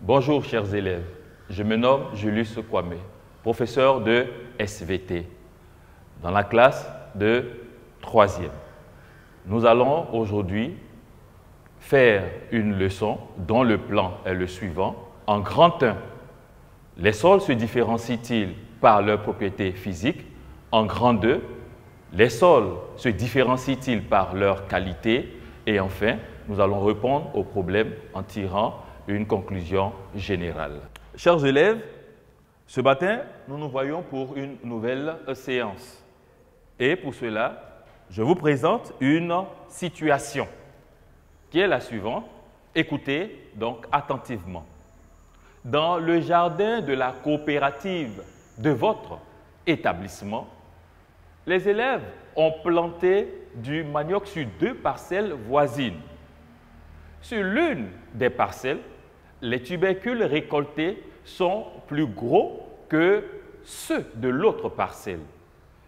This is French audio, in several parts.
Bonjour chers élèves, je me nomme Julius Kwame, professeur de SVT, dans la classe de 3e. Nous allons aujourd'hui faire une leçon dont le plan est le suivant. En grand 1, les sols se différencient-ils par leurs propriétés physiques? En grand 2, les sols se différencient-ils par leur qualité? Et enfin, nous allons répondre au problème en tirant une conclusion générale. Chers élèves, ce matin, nous nous voyons pour une nouvelle séance. Et pour cela, je vous présente une situation qui est la suivante. Écoutez donc attentivement. Dans le jardin de la coopérative de votre établissement, les élèves ont planté du manioc sur 2 parcelles voisines. Sur l'une des parcelles, les tubercules récoltés sont plus gros que ceux de l'autre parcelle.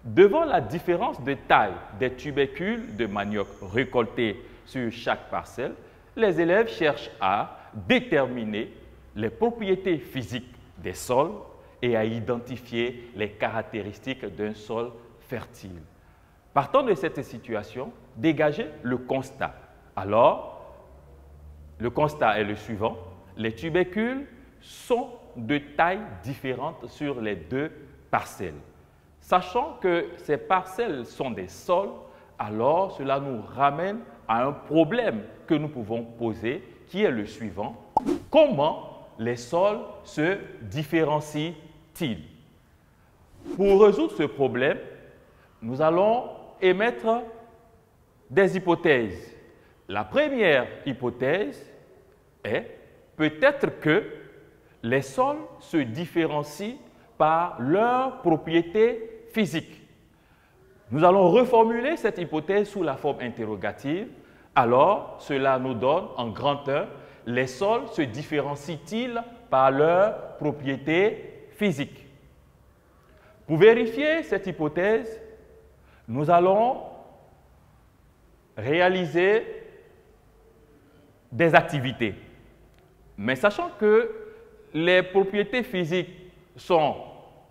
Devant la différence de taille des tubercules de manioc récoltés sur chaque parcelle, les élèves cherchent à déterminer les propriétés physiques des sols et à identifier les caractéristiques d'un sol fertile. Partant de cette situation, dégagez le constat. Alors, le constat est le suivant. Les tubercules sont de taille différente sur les 2 parcelles. Sachant que ces parcelles sont des sols, alors cela nous ramène à un problème que nous pouvons poser, qui est le suivant. Comment les sols se différencient-ils? Pour résoudre ce problème, nous allons émettre des hypothèses. La première hypothèse est peut-être que les sols se différencient par leurs propriétés physiques. Nous allons reformuler cette hypothèse sous la forme interrogative. Alors, cela nous donne en grand 1, les sols se différencient-ils par leurs propriétés physiques? Pour vérifier cette hypothèse, nous allons réaliser des activités. Mais sachant que les propriétés physiques sont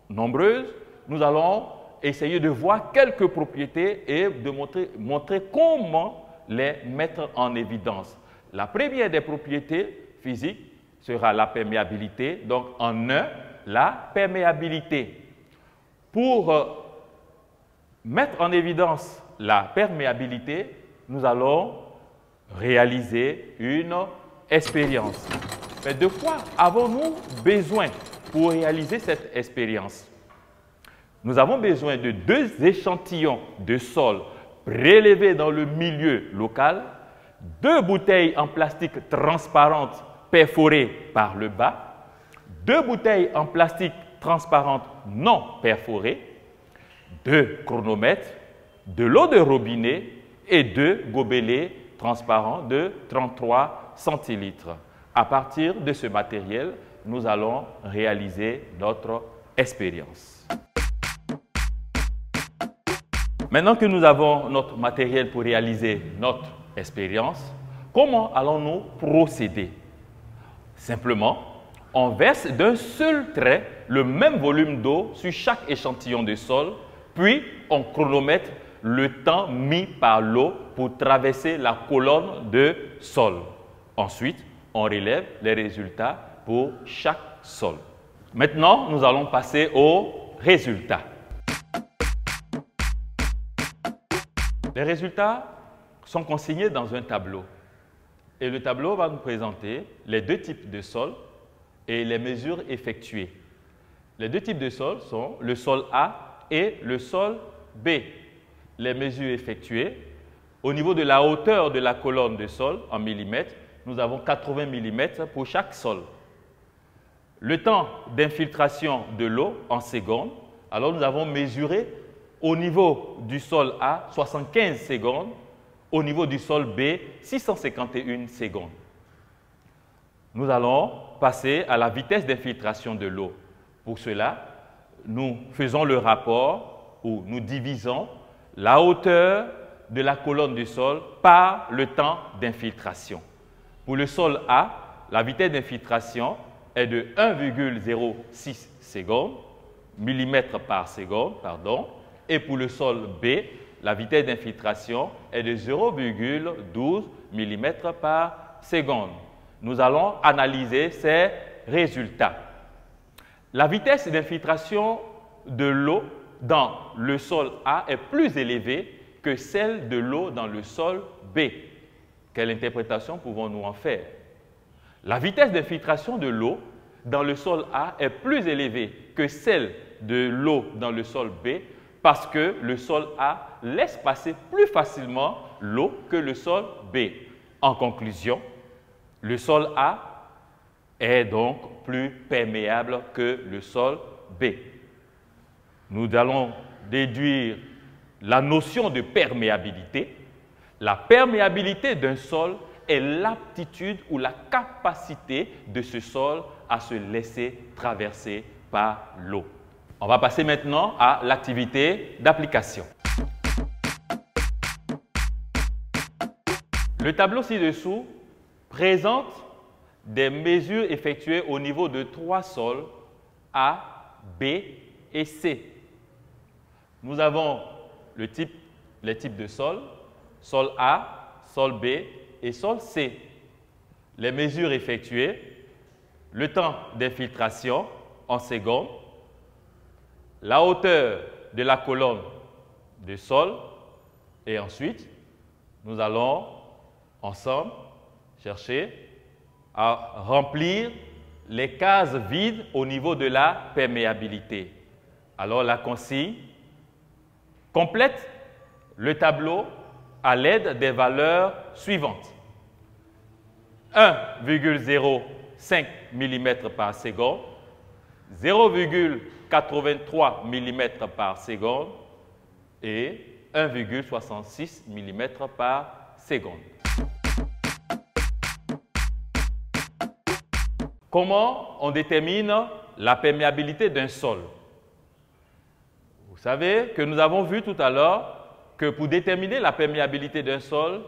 nombreuses, nous allons essayer de voir quelques propriétés et de montrer comment les mettre en évidence. La première des propriétés physiques sera la perméabilité. Donc, en 1, la perméabilité. Pour mettre en évidence la perméabilité, nous allons réaliser une expérience. Mais de quoi avons-nous besoin pour réaliser cette expérience? Nous avons besoin de 2 échantillons de sol prélevés dans le milieu local, 2 bouteilles en plastique transparente perforées par le bas, 2 bouteilles en plastique transparente non perforées, 2 chronomètres, de l'eau de robinet et 2 gobelets transparents de 33 centilitres. À partir de ce matériel, nous allons réaliser notre expérience. Maintenant que nous avons notre matériel pour réaliser notre expérience, comment allons-nous procéder? Simplement, on verse d'un seul trait le même volume d'eau sur chaque échantillon de sol, puis on chronomètre le temps mis par l'eau pour traverser la colonne de sol. Ensuite, on relève les résultats pour chaque sol. Maintenant, nous allons passer aux résultats. Les résultats sont consignés dans un tableau. Et le tableau va nous présenter les 2 types de sols et les mesures effectuées. Les 2 types de sols sont le sol A et le sol B. Les mesures effectuées, au niveau de la hauteur de la colonne de sol en millimètres, nous avons 80 mm pour chaque sol. Le temps d'infiltration de l'eau en secondes, alors nous avons mesuré au niveau du sol A 75 secondes, au niveau du sol B 651 secondes. Nous allons passer à la vitesse d'infiltration de l'eau. Pour cela, nous faisons le rapport où nous divisons la hauteur de la colonne du sol par le temps d'infiltration. Pour le sol A, la vitesse d'infiltration est de 1,06 secondes, millimètres par seconde, pardon, et pour le sol B, la vitesse d'infiltration est de 0,12 mm par seconde. Nous allons analyser ces résultats. La vitesse d'infiltration de l'eau dans le sol A est plus élevée que celle de l'eau dans le sol B. Quelle interprétation pouvons-nous en faire? La vitesse d'infiltration de l'eau dans le sol A est plus élevée que celle de l'eau dans le sol B parce que le sol A laisse passer plus facilement l'eau que le sol B. En conclusion, le sol A est donc plus perméable que le sol B. Nous allons déduire la notion de perméabilité. La perméabilité d'un sol est l'aptitude ou la capacité de ce sol à se laisser traverser par l'eau. On va passer maintenant à l'activité d'application. Le tableau ci-dessous présente des mesures effectuées au niveau de 3 sols A, B et C. Nous avons les types de sols, sol A, sol B et sol C. Les mesures effectuées, le temps d'infiltration en secondes, la hauteur de la colonne de sol et ensuite, nous allons ensemble chercher à remplir les cases vides au niveau de la perméabilité. Alors la consigne complète le tableau à l'aide des valeurs suivantes. 1,05 mm par seconde, 0,83 mm par seconde et 1,66 mm par seconde. Comment on détermine la perméabilité d'un sol? Vous savez que nous avons vu tout à l'heure que pour déterminer la perméabilité d'un sol,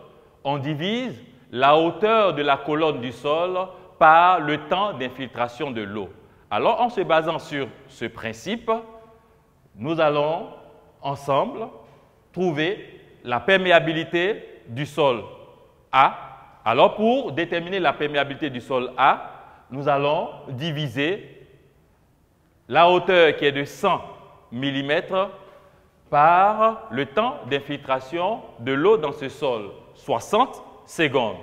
on divise la hauteur de la colonne du sol par le temps d'infiltration de l'eau. Alors, en se basant sur ce principe, nous allons ensemble trouver la perméabilité du sol A. Alors, pour déterminer la perméabilité du sol A, nous allons diviser la hauteur qui est de 100 mm par le temps d'infiltration de l'eau dans ce sol, 60 secondes.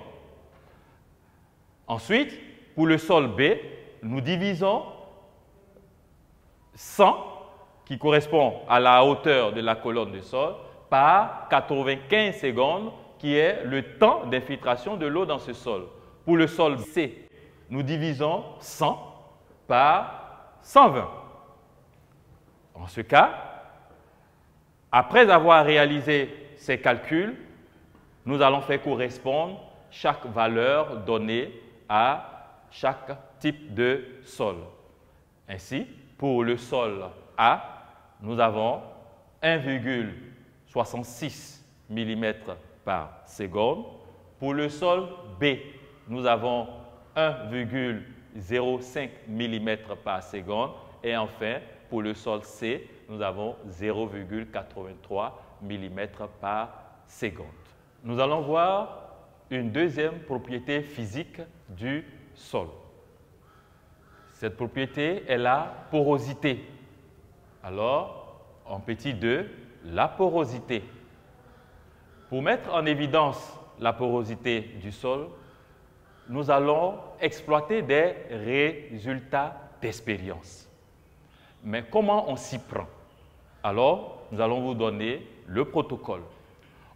Ensuite, pour le sol B, nous divisons 100, qui correspond à la hauteur de la colonne du sol, par 95 secondes, qui est le temps d'infiltration de l'eau dans ce sol. Pour le sol C, nous divisons 100 par 120. En ce cas, après avoir réalisé ces calculs, nous allons faire correspondre chaque valeur donnée à chaque type de sol. Ainsi, pour le sol A, nous avons 1,66 mm par seconde. Pour le sol B, nous avons 1,05 mm par seconde. Et enfin, pour le sol C, nous avons 0,83 mm par seconde. Nous allons voir une deuxième propriété physique du sol. Cette propriété est la porosité. Alors, en petit 2, la porosité. Pour mettre en évidence la porosité du sol, nous allons exploiter des résultats d'expérience. Mais comment on s'y prend? Alors, nous allons vous donner le protocole.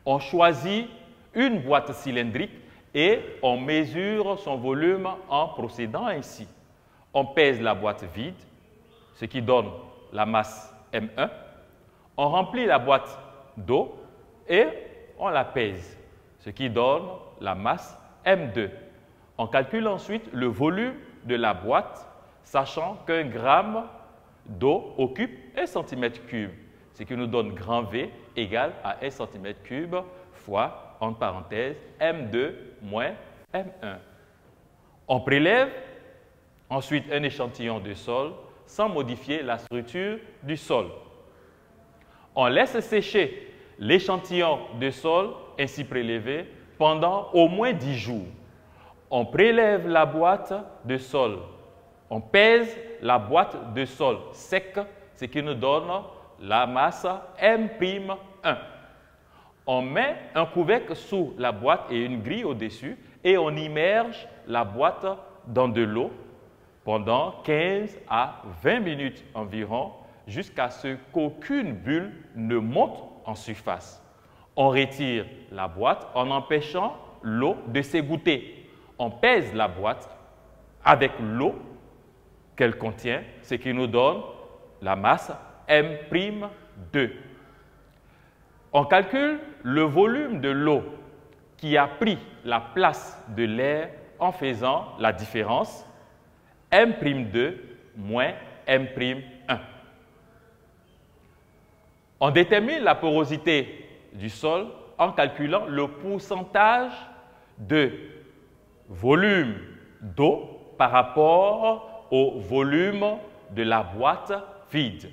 On choisit une boîte cylindrique et on mesure son volume en procédant ainsi. On pèse la boîte vide, ce qui donne la masse M1. On remplit la boîte d'eau et on la pèse, ce qui donne la masse M2. On calcule ensuite le volume de la boîte, sachant qu'un gramme d'eau occupe 1 cm3, ce qui nous donne grand V égale à 1 cm3 fois, entre parenthèses, M2 moins M1. On prélève ensuite un échantillon de sol sans modifier la structure du sol. On laisse sécher l'échantillon de sol ainsi prélevé pendant au moins 10 jours. On prélève la boîte de sol. On pèse la boîte de sol sec, ce qui nous donne la masse M'1. On met un couvercle sous la boîte et une grille au-dessus et on immerge la boîte dans de l'eau pendant 15 à 20 minutes environ jusqu'à ce qu'aucune bulle ne monte en surface. On retire la boîte en empêchant l'eau de s'égoutter. On pèse la boîte avec l'eau qu'elle contient, ce qui nous donne la masse M'2. On calcule le volume de l'eau qui a pris la place de l'air en faisant la différence M'2 moins M'1. On détermine la porosité du sol en calculant le pourcentage de volume d'eau par rapport au volume de la boîte vide.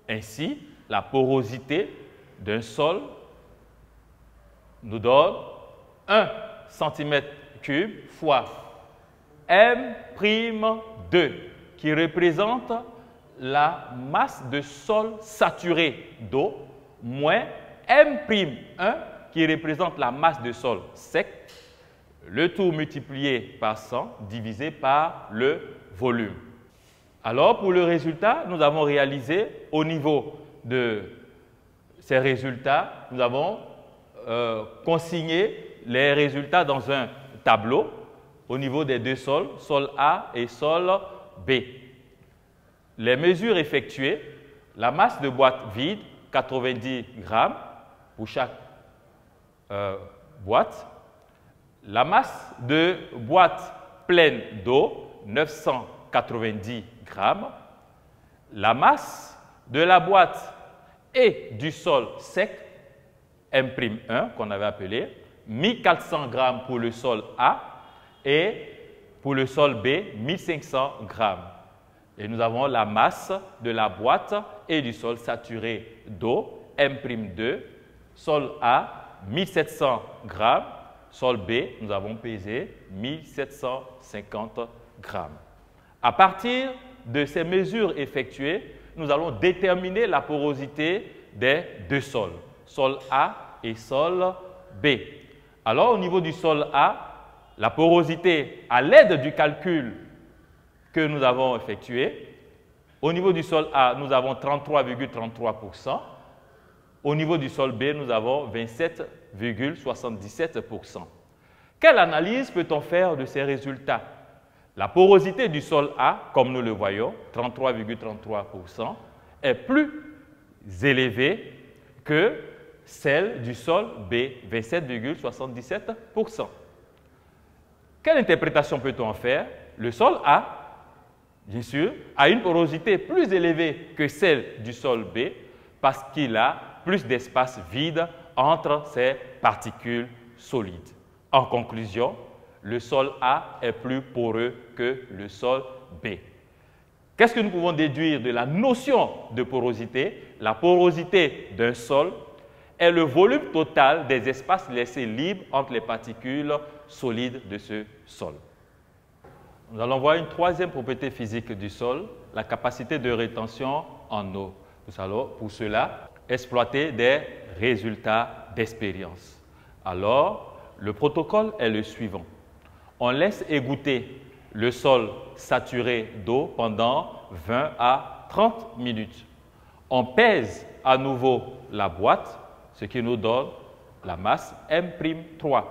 Ainsi, la porosité d'un sol nous donne 1 cm3 fois M'2 qui représente la masse de sol saturé d'eau moins M'1 qui représente la masse de sol sec, le tout multiplié par 100 divisé par le volume. Alors pour le résultat, nous avons réalisé au niveau de ces résultats, nous avons consigné les résultats dans un tableau au niveau des deux sols, sol A et sol B. Les mesures effectuées, la masse de boîte vide, 90 grammes pour chaque boîte. La masse de boîte pleine d'eau, 990 grammes. La masse de la boîte et du sol sec, M'1 qu'on avait appelé, 1400 grammes pour le sol A et pour le sol B, 1500 grammes. Et nous avons la masse de la boîte et du sol saturé d'eau, M'2, sol A, 1700 grammes, sol B, nous avons pesé 1750 grammes. À partir de ces mesures effectuées, nous allons déterminer la porosité des deux sols, sol A et sol B. Alors, au niveau du sol A, la porosité, à l'aide du calcul que nous avons effectué, au niveau du sol A, nous avons 33,33%. Au niveau du sol B, nous avons 27,77%. Quelle analyse peut-on faire de ces résultats? La porosité du sol A, comme nous le voyons, 33,33%, est plus élevée que celle du sol B, 27,77%. Quelle interprétation peut-on en faire? Le sol A, bien sûr, a une porosité plus élevée que celle du sol B parce qu'il a plus d'espace vide entre ses particules solides. En conclusion, le sol A est plus poreux que le sol B. Qu'est-ce que nous pouvons déduire de la notion de porosité? La porosité d'un sol est le volume total des espaces laissés libres entre les particules solides de ce sol. Nous allons voir une troisième propriété physique du sol, la capacité de rétention en eau. Nous allons pour cela exploiter des résultats d'expérience. Alors, le protocole est le suivant. On laisse égoutter le sol saturé d'eau pendant 20 à 30 minutes. On pèse à nouveau la boîte, ce qui nous donne la masse M'3.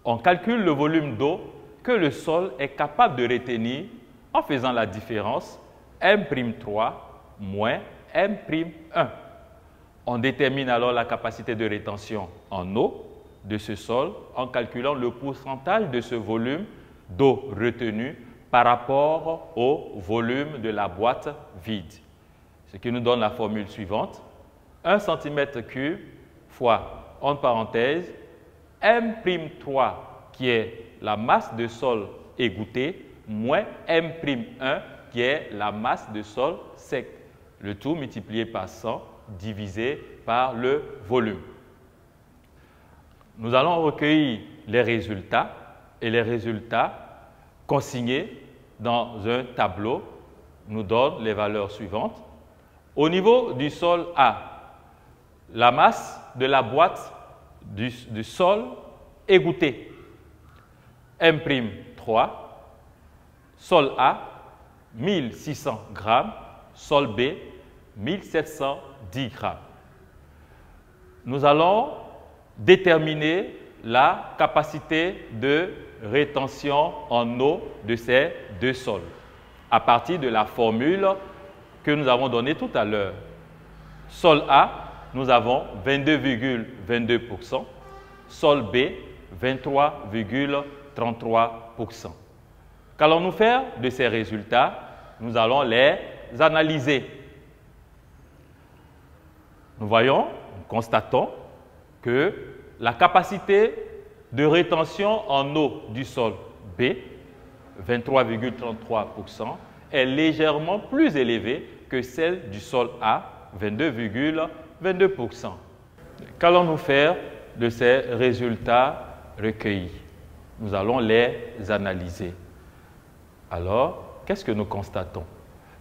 On calcule le volume d'eau que le sol est capable de retenir en faisant la différence M'3 moins M'1. On détermine alors la capacité de rétention en eau de ce sol en calculant le pourcentage de ce volume d'eau retenu par rapport au volume de la boîte vide. Ce qui nous donne la formule suivante. 1 cm3 fois, entre parenthèses, M'3 qui est la masse de sol égouttée moins M'1 qui est la masse de sol sec. Le tout multiplié par 100 divisé par le volume. Nous allons recueillir les résultats et les résultats consignés dans un tableau nous donnent les valeurs suivantes. Au niveau du sol A, la masse de la boîte du sol égoutté, M'3, sol A, 1600 grammes, sol B, 1710 grammes. Nous allons déterminer la capacité de rétention en eau de ces deux sols à partir de la formule que nous avons donnée tout à l'heure. Sol A, nous avons 22,22%, sol B, 23,33%. Qu'allons-nous faire de ces résultats? Nous allons les analyser. Nous voyons, nous constatons que la capacité de rétention en eau du sol B, 23,33%, est légèrement plus élevée que celle du sol A, 22,22%. Qu'allons-nous faire de ces résultats recueillis? Nous allons les analyser. Alors, qu'est-ce que nous constatons?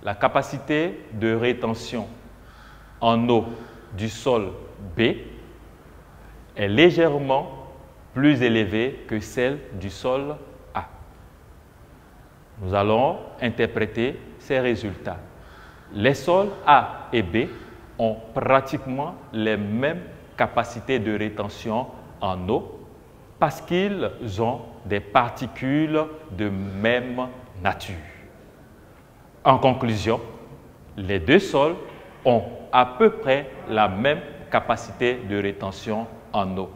La capacité de rétention en eau du sol B est légèrement plus élevée que celle du sol A. Nous allons interpréter ces résultats. Les sols A et B ont pratiquement les mêmes capacités de rétention en eau parce qu'ils ont des particules de même nature. En conclusion, les deux sols ont à peu près la même capacité de rétention en eau.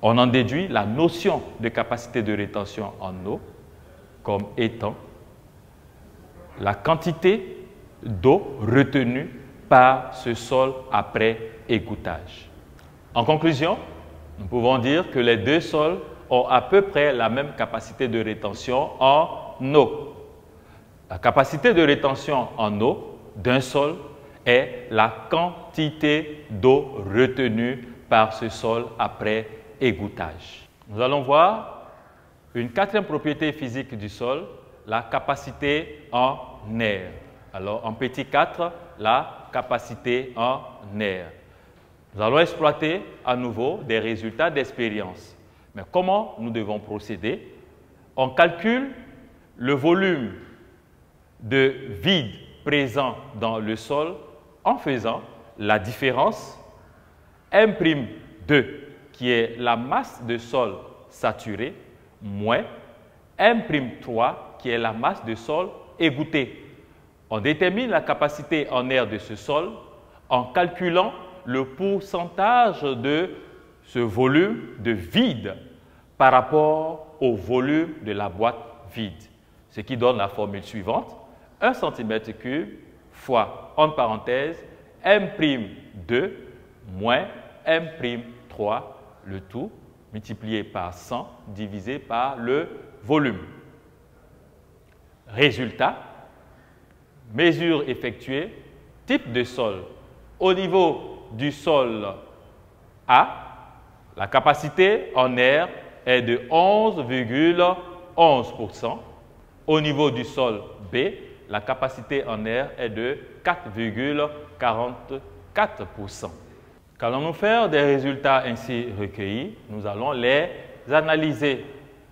On en déduit la notion de capacité de rétention en eau comme étant la quantité d'eau retenue par ce sol après égouttage. En conclusion, nous pouvons dire que les deux sols ont à peu près la même capacité de rétention en eau. La capacité de rétention en eau d'un sol est la quantité d'eau retenue par ce sol après égouttage. Nous allons voir une quatrième propriété physique du sol, la capacité en air. Alors, en petit 4, la capacité en air. Nous allons exploiter à nouveau des résultats d'expérience. Mais comment nous devons procéder? On calcule le volume de vide présent dans le sol en faisant la différence M'2 qui est la masse de sol saturé moins M'3 qui est la masse de sol égoutté. On détermine la capacité en air de ce sol en calculant le pourcentage de ce volume de vide par rapport au volume de la boîte vide. Ce qui donne la formule suivante, 1 cm3 fois, entre parenthèses, M'2 moins M'3, le tout multiplié par 100 divisé par le volume. Résultat, mesure effectuée, type de sol. Au niveau du sol A, la capacité en air est de 11,11%. Au niveau du sol B, la capacité en air est de 4,44%. Qu'allons-nous faire des résultats ainsi recueillis? Nous allons les analyser.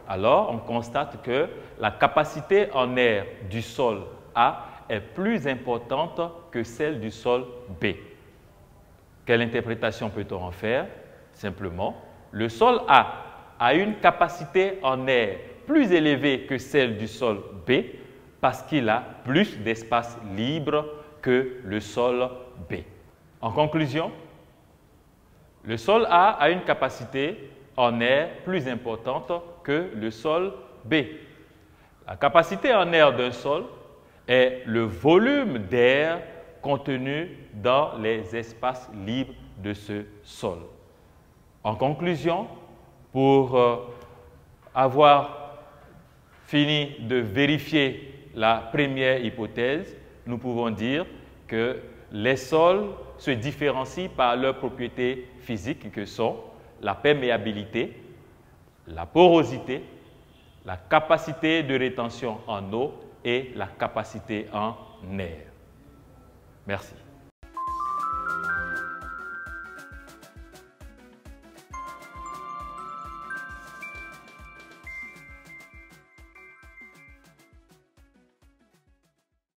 Alors, on constate que la capacité en air du sol A est plus importante que celle du sol B. Quelle interprétation peut-on en faire? Simplement, le sol A a une capacité en air plus élevée que celle du sol B parce qu'il a plus d'espace libre que le sol B. En conclusion, le sol A a une capacité en air plus importante que le sol B. La capacité en air d'un sol est le volume d'air contenu dans les espaces libres de ce sol. En conclusion, pour avoir fini de vérifier la première hypothèse, nous pouvons dire que les sols se différencient par leurs propriétés physiques que sont la perméabilité, la porosité, la capacité de rétention en eau et la capacité en air. Merci.